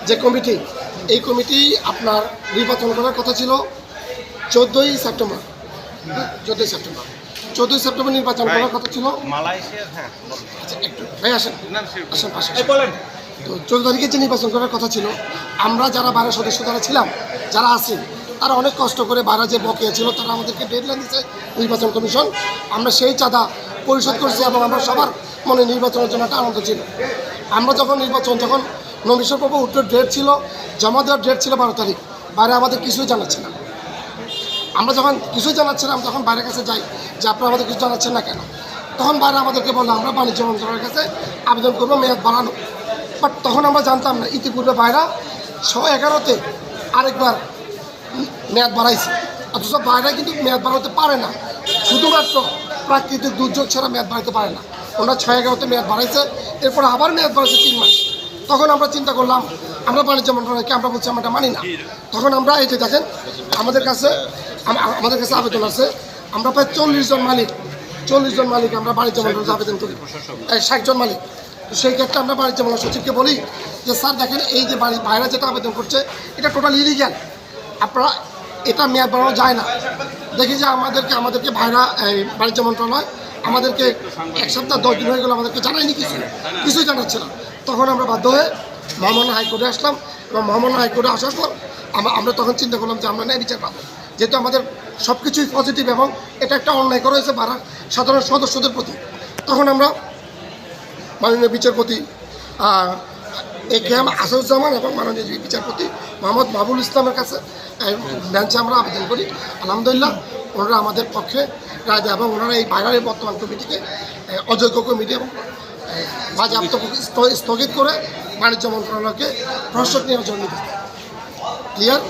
যে কমিটি এই কমিটি আপনার নির্বাচন করার কথা ছিল 14ই সেপ্টেম্বর 14ই সেপ্টেম্বর নির্বাচন করার কথা ছিল। আচ্ছা একটু ভাই আসেন পাশে তো 14 তারিখে যে নির্বাচন করার কথা ছিল, আমরা যারা বাইরের সদস্য যারা ছিলাম, যারা আছি, তারা অনেক কষ্ট করে বাইরে যে বকেয়া ছিল তারা আমাদেরকে ডেডলাইন দিচ্ছে নির্বাচন কমিশন। আমরা সেই চাঁদা পরিশোধ করছি এবং আমরা সবার মনে নির্বাচনের জন্য একটা আনন্দ ছিল। আমরা যখন নমিশন পর্ব উত্তর ডেট ছিল, জমা দেওয়ার ডেট ছিল 12 তারিখ, বাইরে আমাদের কিছুই জানাচ্ছে না। আমরা যখন কিছুই জানাচ্ছিলাম তখন বাইরের কাছে যাই যে আপনারা আমাদের কিছু জানাচ্ছেন না কেন, তখন বাইরে আমাদেরকে বললো আমরা বাণিজ্য মন্ত্রণালয়ের কাছে আবেদন করবো মেয়াদ বাড়ানো। বাট তখন আমরা জানতাম না ইতিপূর্বে বাইরা 111তে আরেকবার মেয়াদ বাড়াইছে, অথচ বাইরে কিন্তু মেয়াদ বাড়াতে পারে না, শুধুমাত্র প্রাকৃতিক দুর্যোগ ছাড়া মেয়াদ বাড়াতে পারে না। ওনারা 6-11তে মেয়াদ বাড়াইছে, এরপর আবার মেয়াদ বাড়াইছে 3 মাস। তখন আমরা চিন্তা করলাম আমরা বাণিজ্য মন্ত্রণালয়কে আমরা বলছি আমরা এটা মানি না। তখন আমরা এই যে দেখেন আমাদের কাছে আবেদন আছে, আমরা প্রায় 40 জন মালিক আমরা বাণিজ্য মন্ত্রণালয়ে আবেদন করি, 60 জন মালিক। তো সেই ক্ষেত্রে আমরা বাণিজ্য মন্ত্রণালয় সচিবকে বলি যে স্যার দেখেন এই যে ভাইরা যেটা আবেদন করছে এটা টোটাল ইলিগ্যাল, আপনারা এটা মেয়াদ বাড়ানো যায় না। দেখি যে আমাদেরকে ভাইরা বাণিজ্য মন্ত্রণালয় আমাদেরকে 1 সপ্তাহ 10 দিন হয়ে গেল আমাদেরকে জানায়নি, কিছুই জানাচ্ছে না। তখন আমরা বাধ্য হয়ে মহামান্য হাইকোর্টে আসলাম এবং মহামান্য হাইকোর্টে আসার পর আমরা তখন চিন্তা করলাম যে আমরা ন্যায় বিচার পাবো, যেহেতু আমাদের সব কিছুই পজিটিভ এবং এটা একটা অন্যায় করা হয়েছে সাধারণ সদস্যদের প্রতি। তখন আমরা মাননীয় বিচারপতি A.K.M. আসাদুজ্জামান এবং মাননীয় বিচারপতি মোহাম্মদ মাহবুবুল ইসলামের কাছে বেঞ্চে আমরা আবেদন করি। আলহামদুলিল্লাহ ওনারা আমাদের পক্ষে রায় দেয় এবং ওনারা এই বাইরের বর্তমান কমিটিকে অযোগ্য কমিটি এবং বাজেয়াপ্ত স্থগিত করে বাণিজ্য মন্ত্রণালয়কে প্রশাসক নিয়োজন নিতে। ক্লিয়ার?